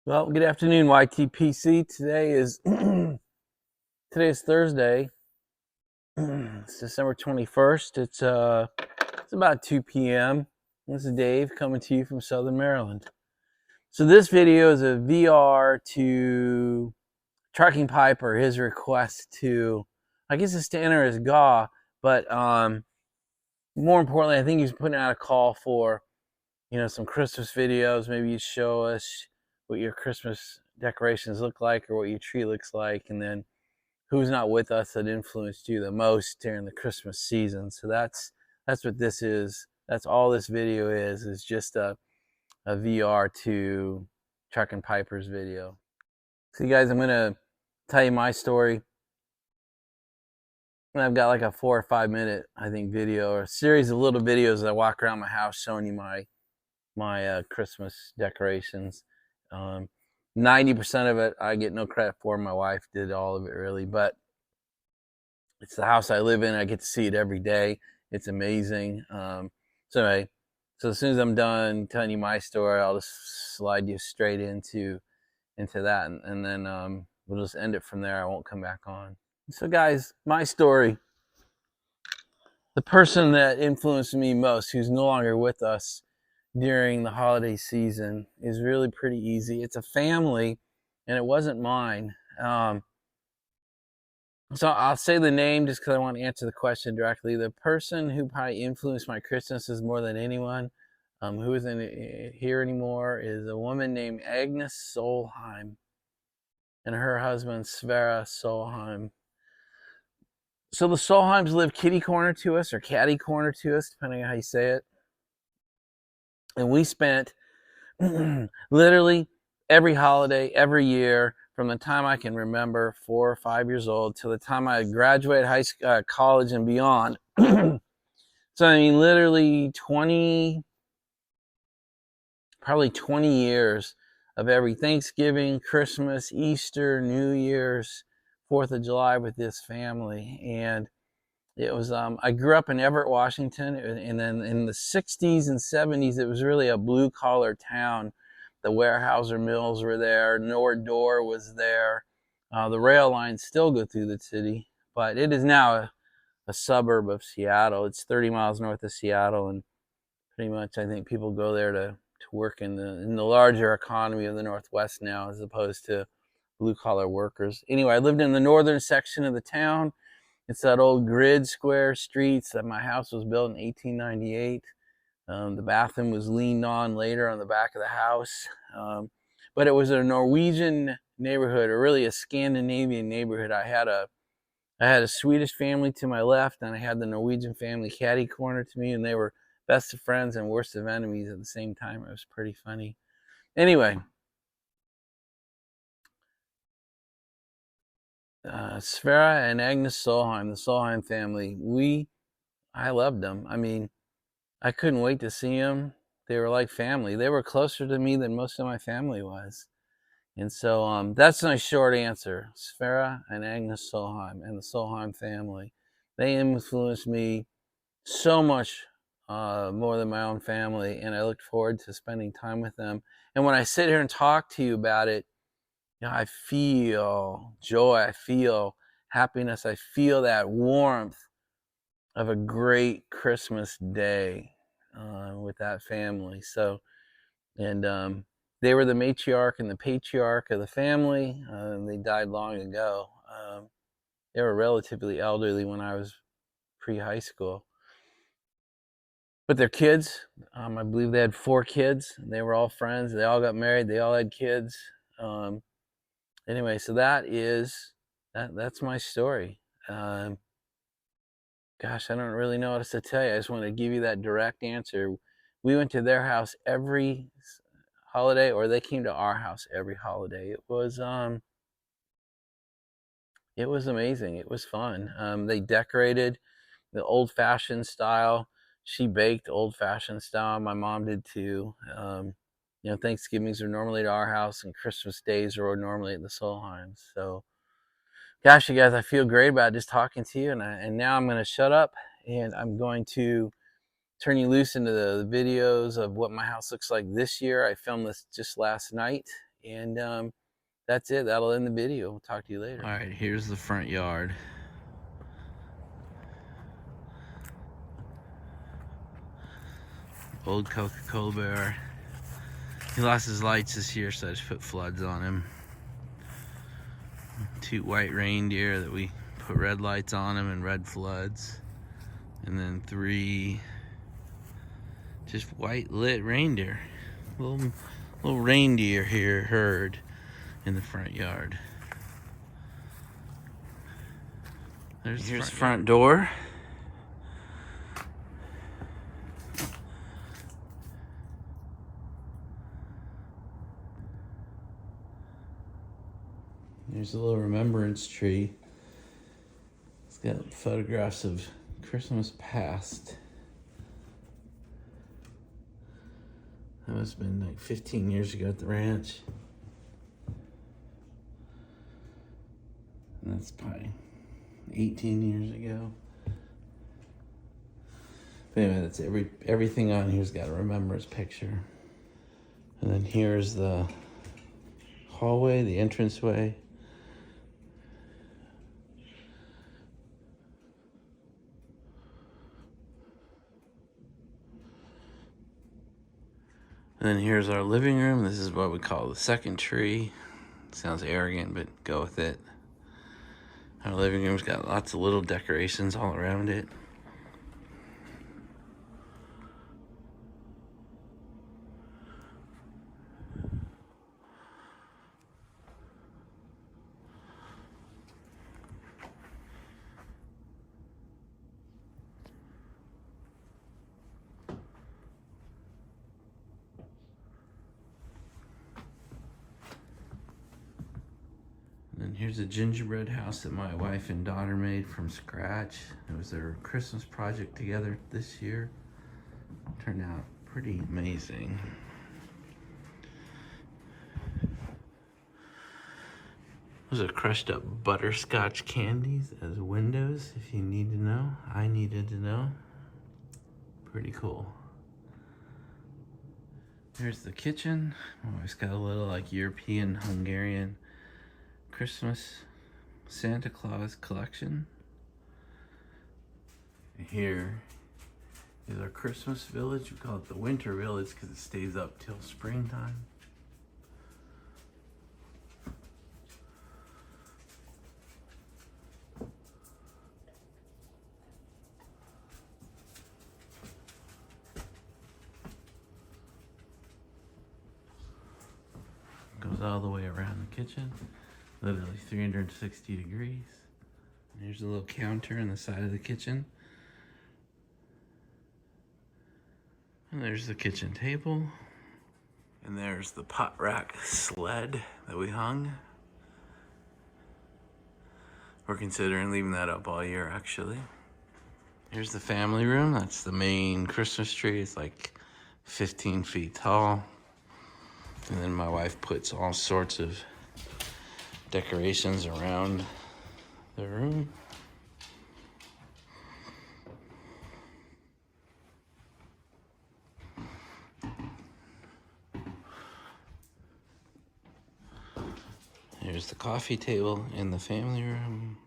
Well, good afternoon, YTPC. Today is today is Thursday. It's December 21st. It's about 2 p.m. This is Dave coming to you from Southern Maryland. So this video is a VR to Trucking Piper, his request to, I guess it's to enter his GAW, but more importantly, I think he's putting out a call for, some Christmas videos. Maybe you show us what your Christmas decorations look like or what your tree looks like, and then who's not with us that influenced you the most during the Christmas season. So that's what this is. That's all this video is just a VR to Chuck and Piper's video. So you guys, I'm gonna tell you my story. And I've got like a 4 or 5 minute, I think, video or a series of little videos that I walk around my house showing you my Christmas decorations. 90% of it I get no credit for. My wife did all of it really, but it's the house I live in. I get to see it every day. It's amazing. So anyway, so as soon as I'm done telling you my story, I'll just slide you straight into that, and then we'll just end it from there. I won't come back on. So guys, my story. The person that influenced me most, who's no longer with us during the holiday season, is really pretty easy. It's a family, and it wasn't mine. So I'll say the name just because I want to answer the question directly. The person who probably influenced my Christmases more than anyone, who isn't here anymore, is a woman named Agnes Solheim and her husband Sverre Solheim. So the Solheims live kitty corner to us, or catty corner to us, depending on how you say it. And we spent literally every holiday, every year, from the time I can remember, 4 or 5 years old, till the time I graduated high school, college and beyond. So I mean, literally probably 20 years of every Thanksgiving, Christmas, Easter, New Year's, 4th of July with this family. And it was, I grew up in Everett, Washington, and then in the 60s and 70s, it was really a blue-collar town. The Weyerhaeuser Mills were there, Nordor was there. The rail lines still go through the city, but it is now a suburb of Seattle. It's 30 miles north of Seattle, and pretty much I think people go there to work in the larger economy of the Northwest now, as opposed to blue-collar workers. Anyway, I lived in the northern section of the town. It's that old grid square streets that my house was built in 1898. The bathroom was leaned on later on the back of the house. But it was a Norwegian neighborhood, or really a Scandinavian neighborhood. I had a Swedish family to my left, and I had the Norwegian family catty corner to me, and they were best of friends and worst of enemies at the same time. It was pretty funny. Anyway, Sverre and Agnes Solheim, the Solheim family, I loved them. I mean, I couldn't wait to see them. They were like family. They were closer to me than most of my family was. And so that's my short answer. Sverre and Agnes Solheim and the Solheim family. They influenced me so much more than my own family, and I look forward to spending time with them. And when I sit here and talk to you about it, I feel joy, I feel happiness, I feel that warmth of a great Christmas day with that family. So, and they were the matriarch and the patriarch of the family. They died long ago. They were relatively elderly when I was pre-high school. But their kids, I believe they had 4 kids. They were all friends. They all got married. They all had kids. Anyway, so that's my story. Gosh, I don't really know what else to tell you. I just want to give you that direct answer. We went to their house every holiday, or they came to our house every holiday. It was amazing. It was fun. They decorated the old-fashioned style. She baked old-fashioned style. My mom did too. Thanksgivings are normally at our house, and Christmas days are normally at the Solheims. So, gosh, you guys, I feel great about just talking to you, and now I'm going to shut up, and I'm going to turn you loose into the videos of what my house looks like this year. I filmed this just last night, And that's it. That'll end the video. We'll talk to you later. All right, here's the front yard. Old Coca-Cola bear. He lost his lights this year, so I just put floods on him. 2 white reindeer that we put red lights on them and red floods. And then 3 just white lit reindeer. Little reindeer here herd in the front yard. Here's the front door. There's a little remembrance tree. It's got photographs of Christmas past. That must have been like 15 years ago at the ranch. And that's probably 18 years ago. But anyway, that's everything on here's got a remembrance picture. And then here's the hallway, the entranceway. And then here's our living room. This is what we call the second tree. Sounds arrogant, but go with it. Our living room's got lots of little decorations all around it. And here's a gingerbread house that my wife and daughter made from scratch. It was their Christmas project together this year. Turned out pretty amazing. Those are crushed up butterscotch candies as windows, if you need to know. I needed to know. Pretty cool. Here's the kitchen. Oh, it's got a little like European, Hungarian Christmas Santa Claus collection. And here is our Christmas village. We call it the winter village because it stays up till springtime. Goes all the way around the kitchen. Literally 360 degrees. And here's a little counter on the side of the kitchen. And there's the kitchen table. And there's the pot rack sled that we hung. We're considering leaving that up all year, actually. Here's the family room. That's the main Christmas tree. It's like 15 feet tall. And then my wife puts all sorts of decorations around the room. Here's the coffee table in the family room.